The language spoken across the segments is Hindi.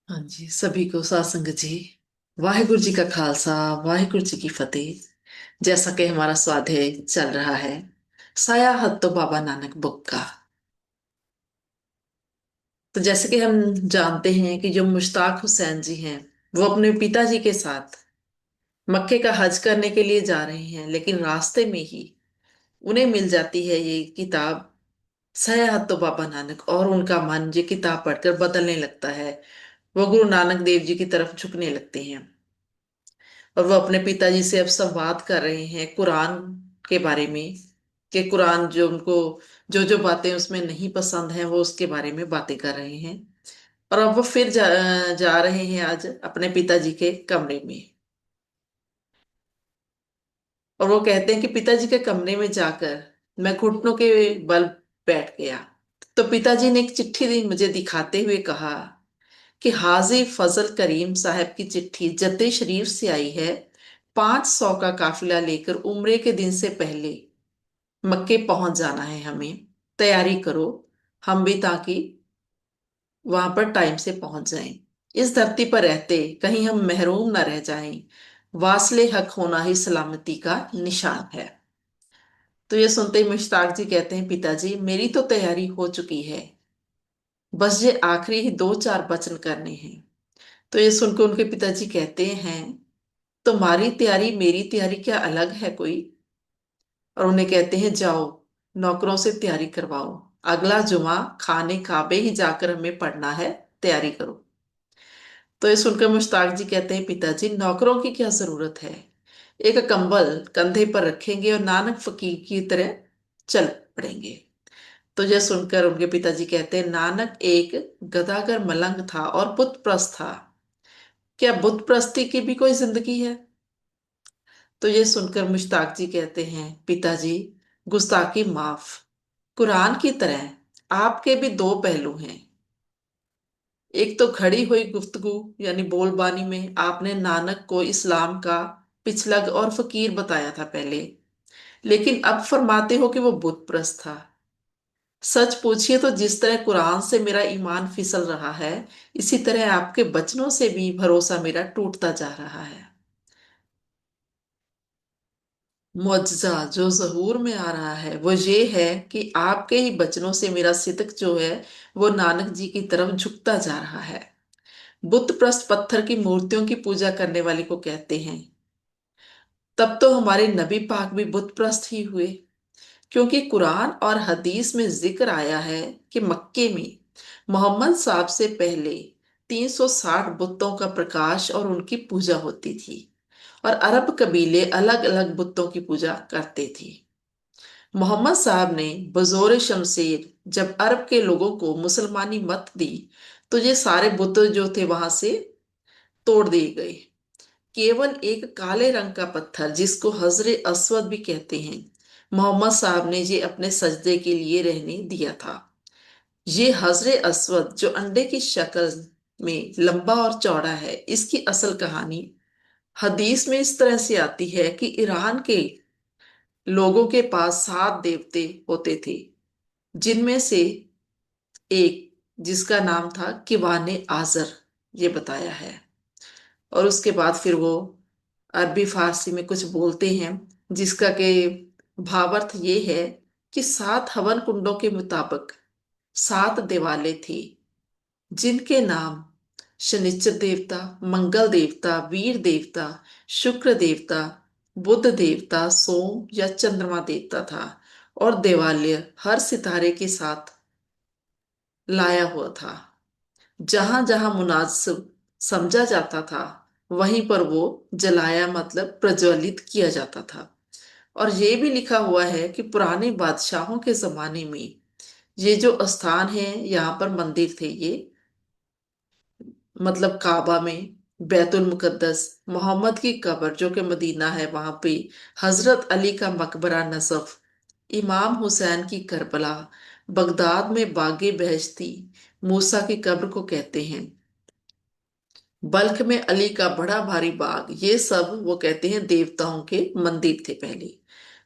हाँ जी, सभी को साथ संगत जी। वाहिगुरु जी का खालसा, वाहिगुरु जी की फतेह। जैसा कि हमारा स्वाध्याय चल रहा है, साया हत तो बाबा नानक बुक का। तो जैसे कि हम जानते हैं कि जो मुश्ताक हुसैन जी हैं, वो अपने पिताजी के साथ मक्के का हज करने के लिए जा रहे हैं, लेकिन रास्ते में ही उन्हें मिल जाती है ये किताब, साया हत तो बाबा नानक, और उनका मन ये किताब पढ़कर बदलने लगता है। वो गुरु नानक देव जी की तरफ झुकने लगते हैं और वो अपने पिताजी से अब संवाद कर रहे हैं कुरान के बारे में, कि कुरान जो उनको जो जो बातें उसमें नहीं पसंद हैं वो उसके बारे में बातें कर रहे हैं। और अब वो फिर जा रहे हैं आज अपने पिताजी के कमरे में। और वो कहते हैं कि पिताजी के कमरे में जाकर मैं घुटनों के बल बैठ गया। तो पिताजी ने एक चिट्ठी दी मुझे दिखाते हुए कहा कि हाजी फजल करीम साहब की चिट्ठी जद्दे शरीफ से आई है। 500 का काफिला लेकर उम्रे के दिन से पहले मक्के पहुंच जाना है हमें। तैयारी करो हम भी, ताकि वहां पर टाइम से पहुंच जाएं। इस धरती पर रहते कहीं हम महरूम न रह जाएं। वासले हक होना ही सलामती का निशान है। तो ये सुनते ही मुश्ताक जी कहते हैं, पिताजी मेरी तो तैयारी हो चुकी है, बस ये आखिरी ही दो चार वचन करने हैं। तो ये सुनकर उनके पिताजी कहते हैं, तुम्हारी तैयारी मेरी तैयारी क्या अलग है कोई? और उन्हें कहते हैं, जाओ नौकरों से तैयारी करवाओ, अगला जुमा खाने काबे ही जाकर हमें पढ़ना है, तैयारी करो। तो ये सुनकर मुश्ताक जी कहते हैं, पिताजी नौकरों की क्या जरूरत है, एक कंबल कंधे पर रखेंगे और नानक फकीर की तरह चल पड़ेंगे। तो यह सुनकर उनके पिताजी कहते हैं, नानक एक गदागर मलंग था और बुत प्रस्त था, क्या बुत प्रस्ती की भी कोई जिंदगी है? तो ये सुनकर मुश्ताक जी कहते हैं, पिताजी गुस्ताखी माफ, कुरान की तरह आपके भी दो पहलू हैं। एक तो खड़ी हुई गुफ्तगू यानी बोलबानी में आपने नानक को इस्लाम का पिछलग और फकीर बताया था पहले, लेकिन अब फरमाते हो कि वो बुत प्रस्त था। सच पूछिए तो जिस तरह कुरान से मेरा ईमान फिसल रहा है, इसी तरह आपके वचनों से भी भरोसा मेरा टूटता जा रहा है। मुआवजा जो जहूर में आ रहा है वो ये है कि आपके ही बचनों से मेरा सिदक जो है वो नानक जी की तरफ झुकता जा रहा है। बुत प्रस्त पत्थर की मूर्तियों की पूजा करने वाले को कहते हैं, तब तो हमारे नबी पाक भी बुत प्रस्त ही हुए, क्योंकि कुरान और हदीस में जिक्र आया है कि मक्के में मोहम्मद साहब से पहले 360 बुतों का प्रकाश और उनकी पूजा होती थी, और अरब कबीले अलग अलग बुतों की पूजा करते थे। मोहम्मद साहब ने बजोर शमशेर जब अरब के लोगों को मुसलमानी मत दी, तो ये सारे बुत जो थे वहां से तोड़ दिए गए। केवल एक काले रंग का पत्थर जिसको हजरे अस्वद भी कहते हैं, मोहम्मद साहब ने ये अपने सजदे के लिए रहने दिया था। ये हजरे अस्वद जो अंडे की शक्ल में लंबा और चौड़ा है, इसकी असल कहानी हदीस में इस तरह से आती है कि ईरान के लोगों के पास 7 देवते होते थे, जिनमें से एक जिसका नाम था किवाने आजर, ये बताया है। और उसके बाद फिर वो अरबी फारसी में कुछ बोलते हैं, जिसका के भावार्थ ये है कि 7 हवन कुंडों के मुताबिक 7 दिवाले थी, जिनके नाम शनिचर देवता, मंगल देवता, वीर देवता, शुक्र देवता, बुध देवता, सोम या चंद्रमा देवता था। और देवालय हर सितारे के साथ लाया हुआ था। जहां जहां मुनासिब समझा जाता था, वहीं पर वो जलाया मतलब प्रज्वलित किया जाता था। और ये भी लिखा हुआ है कि पुराने बादशाहों के जमाने में ये जो स्थान है, यहाँ पर मंदिर थे ये, मतलब काबा में बैतुल मुकद्दस, मोहम्मद की कब्र जो कि मदीना है वहां पे, हजरत अली का मकबरा नसफ, इमाम हुसैन की करबला, बगदाद में बागे बहश्ती, मूसा की कब्र को कहते हैं, बल्ख में अली का बड़ा भारी बाग, ये सब वो कहते हैं देवताओं के मंदिर थे पहले।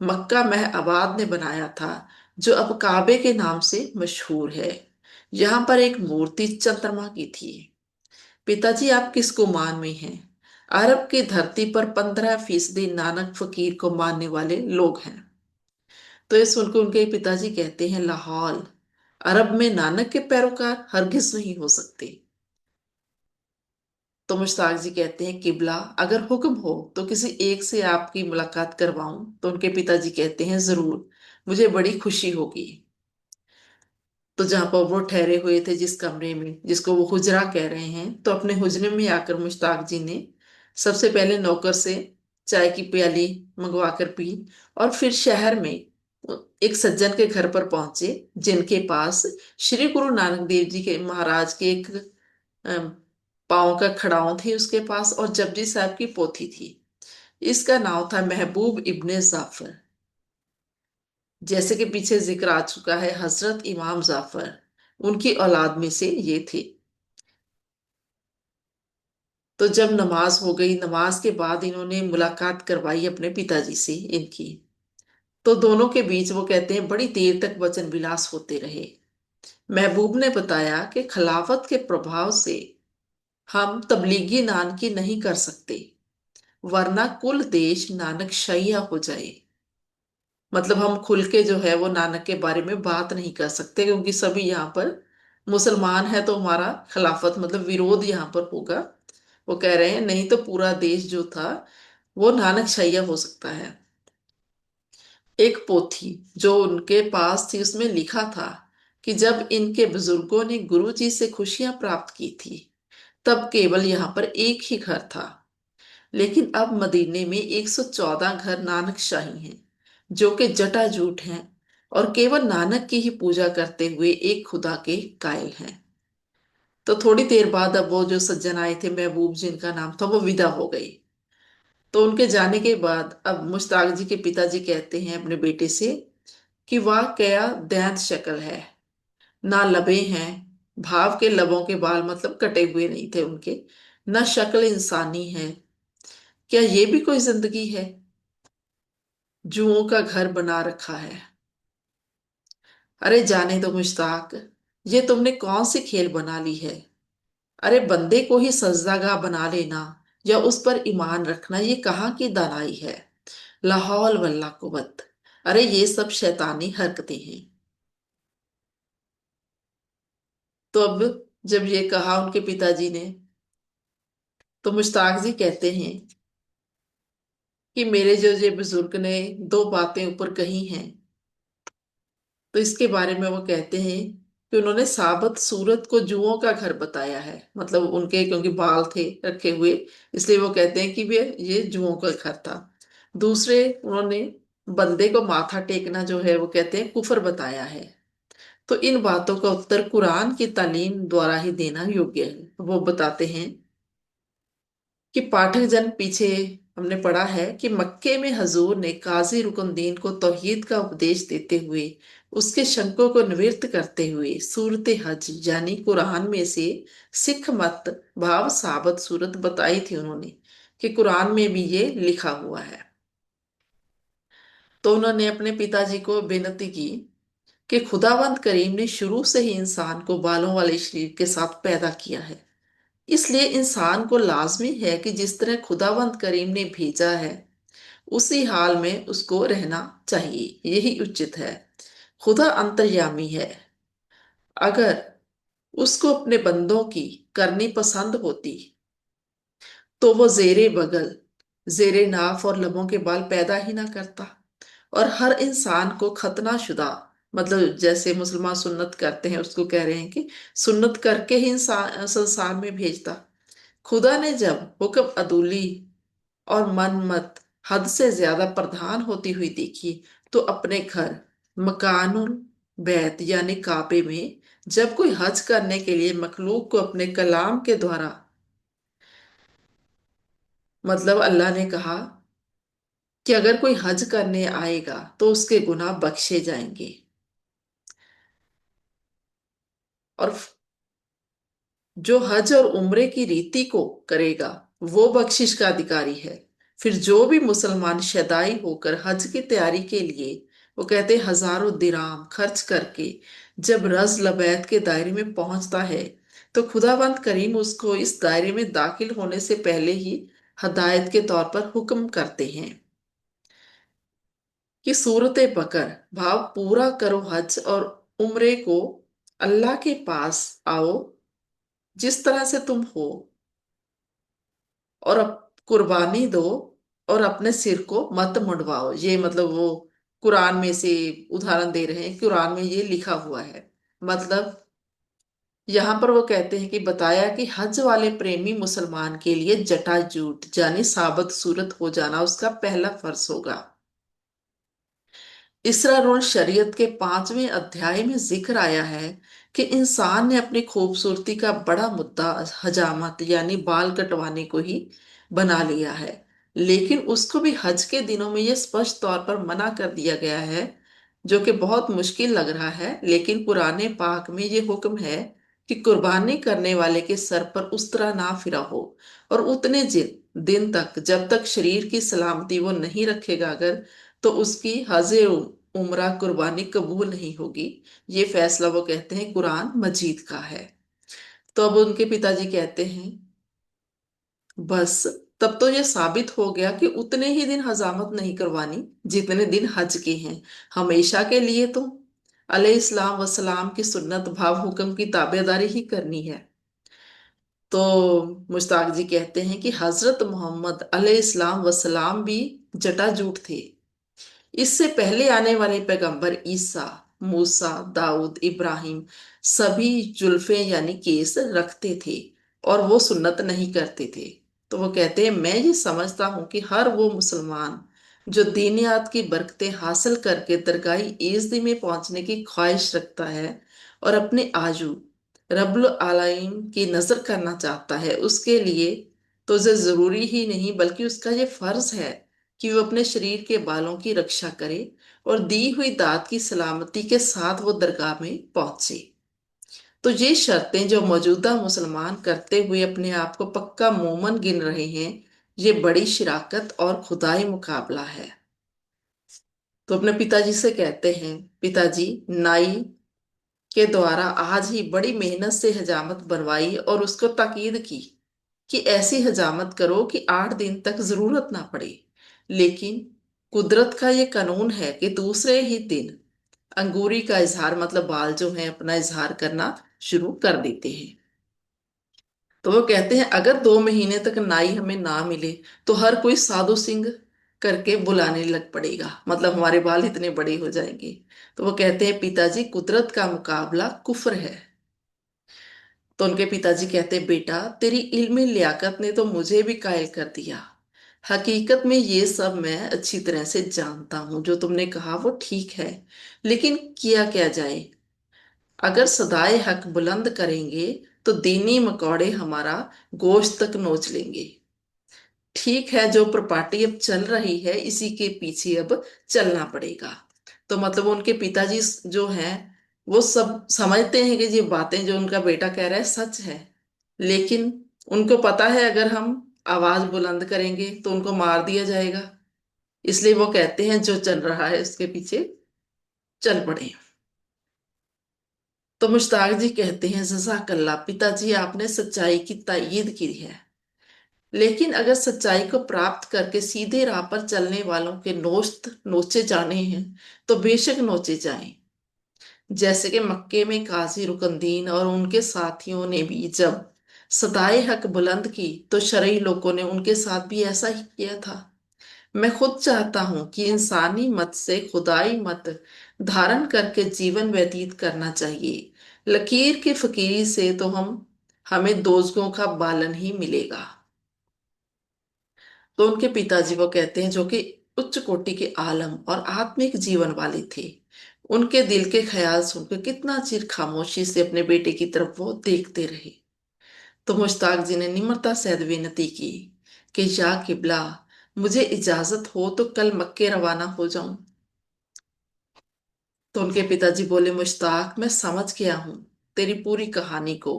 मक्का महआबाद ने बनाया था, जो अब काबे के नाम से मशहूर है। यहाँ पर एक मूर्ति चंद्रमा की थी। पिताजी, आप किस को मान में हैं? अरब की धरती पर 15% नानक फकीर को मानने वाले लोग हैं। तो ये सुनकर उनके पिताजी कहते हैं, लाहौल, अरब में नानक के पैरोकार हरगिज नहीं हो सकते। तो मुश्ताक जी कहते हैं, किबला, अगर हुक्म हो तो किसी एक से आपकी मुलाकात करवाऊं? तो उनके पिताजी कहते हैं, जरूर, मुझे बड़ी खुशी होगी। तो जहां पर वो ठहरे हुए थे, जिस कमरे में, जिसको वो हुजरा कह रहे हैं, तो अपने हुजरे में आकर मुश्ताक जी ने सबसे पहले नौकर से चाय की प्याली मंगवा कर पी, और फिर शहर में एक सज्जन के घर पर पहुंचे, जिनके पास श्री गुरु नानक देव जी के महाराज के एक अम, पांव का खड़ाऊं थी उसके पास, और जपजी साहब की पोथी थी। इसका नाम था महबूब इब्ने जाफर। जैसे कि पीछे जिक्र आ चुका है, हजरत इमाम जाफर उनकी औलाद में से ये थे। तो जब नमाज हो गई, नमाज के बाद इन्होंने मुलाकात करवाई अपने पिताजी से इनकी। तो दोनों के बीच, वो कहते हैं, बड़ी देर तक वचन विलास होते रहे। महबूब ने बताया कि खिलाफत के प्रभाव से हम तबलीगी नानकी नहीं कर सकते, वरना कुल देश नानक शैया हो जाए। मतलब हम खुल के जो है वो नानक के बारे में बात नहीं कर सकते, क्योंकि सभी यहाँ पर मुसलमान है, तो हमारा खिलाफत मतलब विरोध यहाँ पर होगा। वो कह रहे हैं, नहीं तो पूरा देश जो था वो नानक शैया हो सकता है। एक पोथी जो उनके पास थी, उसमें लिखा था कि जब इनके बुजुर्गों ने गुरु जी से खुशियां प्राप्त की थी, तब केवल यहाँ पर एक ही घर था, लेकिन अब मदीने में 114 घर नानक शाही हैं, जो कि जटाजूट हैं, और केवल नानक की ही पूजा करते हुए एक खुदा के कायल हैं। तो थोड़ी देर बाद अब वो जो सज्जन आए थे, महबूब जिनका नाम था, वो विदा हो गई। तो उनके जाने के बाद अब मुश्ताक जी के पिताजी कहते हैं अपने बेटे से कि वाह, क्या दैंत शक्ल है, ना लबे हैं, भाव के लबों के बाल मतलब कटे हुए नहीं थे उनके, ना शक्ल इंसानी है, क्या ये भी कोई जिंदगी है? जुओं का घर बना रखा है। अरे जाने दो मुश्ताक, ये तुमने कौन सी खेल बना ली है? अरे बंदे को ही सजदागाह बना लेना या उस पर ईमान रखना, ये कहाँ की दानाई है? लाहौल वल्ला कुवत। अरे ये सब शैतानी हरकतें हैं। तो अब जब ये कहा उनके पिताजी ने, तो मुश्ताक जी कहते हैं कि मेरे जो ये बुजुर्ग ने दो बातें ऊपर कही हैं, तो इसके बारे में वो कहते हैं कि उन्होंने साबत सूरत को जुओं का घर बताया है, मतलब उनके क्योंकि बाल थे रखे हुए, इसलिए वो कहते हैं कि वे ये जुओं का घर था। दूसरे, उन्होंने बंदे को माथा टेकना जो है वो कहते हैं कुफर बताया है। तो इन बातों का उत्तर कुरान की तालीम द्वारा ही देना योग्य है। वो बताते हैं कि पाठक जन, पीछे हमने पढ़ा है कि मक्के में हजूर ने काजी रुकनुद्दीन को तौहीद का उपदेश देते हुए, उसके शंकों को निवृत्त करते हुए, सूरत हज यानी कुरान में से सिख मत भाव साबत सूरत बताई थी उन्होंने, कि कुरान में भी ये लिखा हुआ है। तो उन्होंने अपने पिताजी को बेनती की कि खुदावंद करीम ने शुरू से ही इंसान को बालों वाले शरीर के साथ पैदा किया है, इसलिए इंसान को लाजमी है कि जिस तरह खुदावंद करीम ने भेजा है, उसी हाल में उसको रहना चाहिए, यही उचित है। खुदा अंतर्यामी है, अगर उसको अपने बंदों की करनी पसंद होती, तो वो जेरे बगल, जेरे नाफ और लबों के बाल पैदा ही ना करता, और हर इंसान को खतना शुदा, मतलब जैसे मुसलमान सुन्नत करते हैं, उसको कह रहे हैं कि सुन्नत करके ही इंसान संसार में भेजता। खुदा ने जब हुक्म अदूली और मनमत हद से ज्यादा प्रधान होती हुई देखी, तो अपने घर मकानुल बैत यानी काबे में जब कोई हज करने के लिए मखलूक को अपने कलाम के द्वारा, मतलब अल्लाह ने कहा कि अगर कोई हज करने आएगा तो उसके गुनाह बख्शे जाएंगे, और जो हज और उम्रे की रीति को करेगा वो बख्शिश का अधिकारी है। फिर जो भी मुसलमान शदाई होकर हज की तैयारी के लिए, वो कहते हैं, हजारों दिराम खर्च करके जब रज लबैत के दायरे में पहुंचता है तो खुदावंद करीम उसको इस दायरे में दाखिल होने से पहले ही हदायत के तौर पर हुक्म करते हैं कि सूरत बकर भाव पूरा करो हज और उम्रे को, अल्लाह के पास आओ जिस तरह से तुम हो, और कुर्बानी दो और अपने सिर को मत मुंडवाओ। ये मतलब वो कुरान में से उदाहरण दे रहे हैं, कुरान में ये लिखा हुआ है। मतलब यहाँ पर वो कहते हैं कि बताया कि हज वाले प्रेमी मुसलमान के लिए जटाजूट यानी साबत सूरत हो जाना उसका पहला फर्ज होगा। इसरा रोल शरीयत के 5वें अध्याय में जिक्र आया है कि इंसान ने अपनी खूबसूरती का बड़ा मुद्दा हजामत यानी बाल कटवाने को ही बना लिया है, लेकिन उसको भी हज के दिनों में यह स्पष्ट तौर पर मना कर दिया गया है, जो कि बहुत मुश्किल लग रहा है। लेकिन कुरान पाक में ये हुक्म है कि कुर्बानी करने वाले के सर पर उस तरह ना फिरा हो और उतने दिन तक जब तक शरीर की सलामती वो नहीं रखेगा, अगर तो उसकी हज उम्रा कुर्बानी कबूल नहीं होगी। ये फैसला वो कहते हैं कुरान मजीद का है। तो अब उनके पिताजी कहते हैं बस तब तो ये साबित हो गया कि उतने ही दिन हजामत नहीं करवानी जितने दिन हज के हैं। हमेशा के लिए तो अलैहिस्सलाम वसलाम की सुन्नत भाव हुक्म की ताबेदारी ही करनी है। तो मुश्ताक जी कहते हैं कि हजरत मोहम्मद अलैहिस्सलाम वसलाम भी जटाजूट थे। इससे पहले आने वाले पैगंबर ईसा, मूसा, दाऊद, इब्राहिम सभी जुल्फे यानी केस रखते थे और वो सुन्नत नहीं करते थे। तो वो कहते हैं मैं ये समझता हूं कि हर वो मुसलमान जो दीनियात की बरकतें हासिल करके दरगाही ईज़दी में पहुंचने की ख्वाहिश रखता है और अपने आजू रब्बुल आलमीन की नजर करना चाहता है, उसके लिए तो ये जरूरी ही नहीं बल्कि उसका ये फर्ज है कि वो अपने शरीर के बालों की रक्षा करे और दी हुई दात की सलामती के साथ वो दरगाह में पहुंचे। तो ये शर्तें जो मौजूदा मुसलमान करते हुए अपने आप को पक्का मोमन गिन रहे हैं, ये बड़ी शिराकत और खुदाई मुकाबला है। तो अपने पिताजी से कहते हैं पिताजी, नाई के द्वारा आज ही बड़ी मेहनत से हजामत बनवाई और उसको ताकीद की कि ऐसी हजामत करो कि 8 दिन तक जरूरत ना पड़े। लेकिन कुदरत का ये कानून है कि दूसरे ही दिन अंगूरी का इजहार मतलब बाल जो है अपना इजहार करना शुरू कर देते हैं। तो वो कहते हैं अगर 2 महीने तक नाई हमें ना मिले तो हर कोई साधु सिंह करके बुलाने लग पड़ेगा, मतलब हमारे बाल इतने बड़े हो जाएंगे। तो वो कहते हैं पिताजी कुदरत का मुकाबला कुफ्र है। तो उनके पिताजी कहते हैं बेटा तेरी इल्मी लियाकत ने तो मुझे भी कायल कर दिया। हकीकत में ये सब मैं अच्छी तरह से जानता हूं, जो तुमने कहा वो ठीक है, लेकिन किया क्या जाए। अगर सदाए हक बुलंद करेंगे तो दीनी मकौड़े हमारा गोश्त तक नोच लेंगे। ठीक है, जो प्रॉपर्टी अब चल रही है इसी के पीछे अब चलना पड़ेगा। तो मतलब उनके पिताजी जो हैं वो सब समझते हैं कि ये बातें जो उनका बेटा कह रहा है सच है, लेकिन उनको पता है अगर हम आवाज बुलंद करेंगे तो उनको मार दिया जाएगा। इसलिए वो कहते हैं जो चल रहा है उसके पीछे चल पड़े। तो मुश्ताक जी कहते हैं जज़ाकल्लाह पिताजी, आपने सच्चाई की तायीद की है, लेकिन अगर सच्चाई को प्राप्त करके सीधे राह पर चलने वालों के नोस्त नोचे जाने हैं तो बेशक नोचे जाएं। जैसे कि मक्के में काजी रुकनदीन और उनके साथियों ने भी जब सदाए हक बुलंद की तो शरई लोगों ने उनके साथ भी ऐसा ही किया था। मैं खुद चाहता हूं कि इंसानी मत से खुदाई मत धारण करके जीवन व्यतीत करना चाहिए। लकीर की फकीरी से तो हमें दोजगों का बालन ही मिलेगा। तो उनके पिताजी वो कहते हैं जो कि उच्च कोटि के आलम और आत्मिक जीवन वाले थे, उनके दिल के ख्याल सुनकर कितना चिर खामोशी से अपने बेटे की तरफ वो देखते रहे। तो मुश्ताक जी ने निम्रता से विनती की कि या किबला, मुझे इजाजत हो तो कल मक्के रवाना हो जाऊं। तो उनके पिताजी बोले मुश्ताक मैं समझ गया हूं तेरी पूरी कहानी को,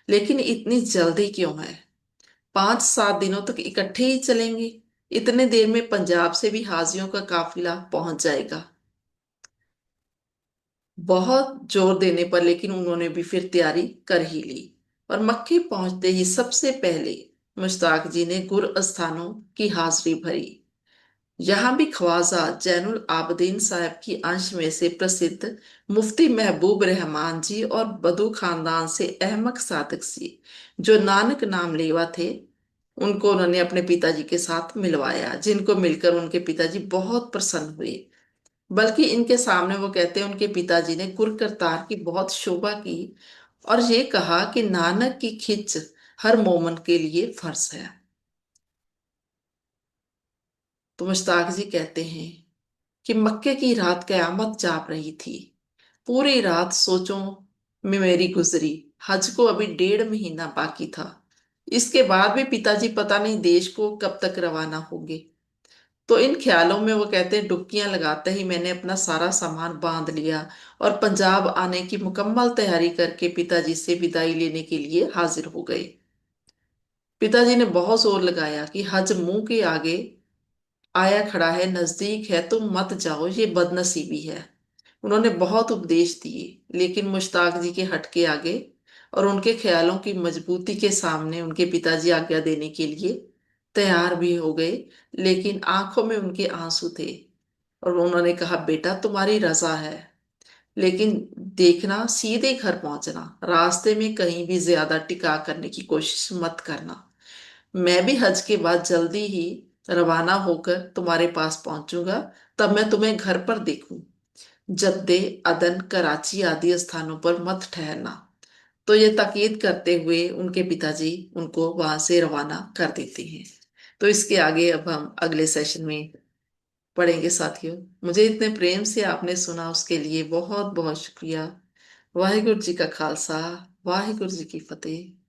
लेकिन इतनी जल्दी क्यों है। 5-7 दिनों तक इकट्ठे ही चलेंगे, इतने देर में पंजाब से भी हाजियों का काफिला पहुंच जाएगा। बहुत जोर देने पर लेकिन उन्होंने भी फिर तैयारी कर ही ली। और मक्के पहुंचते ही सबसे पहले मुश्ताक जी ने गुर स्थानों की हाजिरी भरी। यहाँ भी ख्वाजा जैनुल आबदीन साहब की अंश में से प्रसिद्ध मुफ्ती महबूब रहमान जी और बदू खानदान से अहमद सादिक जी, जो नानक नाम लेवा थे, उनको उन्होंने अपने पिताजी के साथ मिलवाया, जिनको मिलकर उनके पिताजी बहुत प्रसन्न हुए। बल्कि इनके सामने वो कहते हैं उनके पिताजी ने गुर करतार की बहुत शोभा की और ये कहा कि नानक की खिंच हर मोमन के लिए फर्ज है। तो मुश्ताक जी कहते हैं कि मक्के की रात कयामत जाप रही थी। पूरी रात सोचों में मेरी गुजरी। हज को अभी 1.5 महीना बाकी था। इसके बाद भी पिताजी पता नहीं देश को कब तक रवाना होंगे। तो इन ख्यालों में वो कहते हैं डुबकियां लगाते ही मैंने अपना सारा सामान बांध लिया और पंजाब आने की मुकम्मल तैयारी करके पिताजी से विदाई लेने के लिए हाजिर हो गए। पिताजी ने बहुत जोर लगाया कि हज मुंह के आगे आया खड़ा है, नजदीक है, तुम मत जाओ, ये बदनसीबी है। उन्होंने बहुत उपदेश दिए लेकिन मुश्ताक जी के हटके आगे और उनके ख्यालों की मजबूती के सामने उनके पिताजी आज्ञा देने के लिए तैयार भी हो गए। लेकिन आंखों में उनके आंसू थे और उन्होंने कहा, बेटा तुम्हारी रजा है, लेकिन देखना सीधे घर पहुंचना, रास्ते में कहीं भी ज्यादा टिका करने की कोशिश मत करना। मैं भी हज के बाद जल्दी ही रवाना होकर तुम्हारे पास पहुंचूंगा, तब मैं तुम्हें घर पर देखूं। जद्दे, अदन, कराची आदि स्थानों पर मत ठहरना। तो ये ताकीद करते हुए उनके पिताजी उनको वहां से रवाना कर देते हैं। तो इसके आगे अब हम अगले सेशन में पढ़ेंगे साथियों। मुझे इतने प्रेम से आपने सुना उसके लिए बहुत बहुत शुक्रिया। वाहिगुरु जी का खालसा, वाहिगुरु जी की फतेह।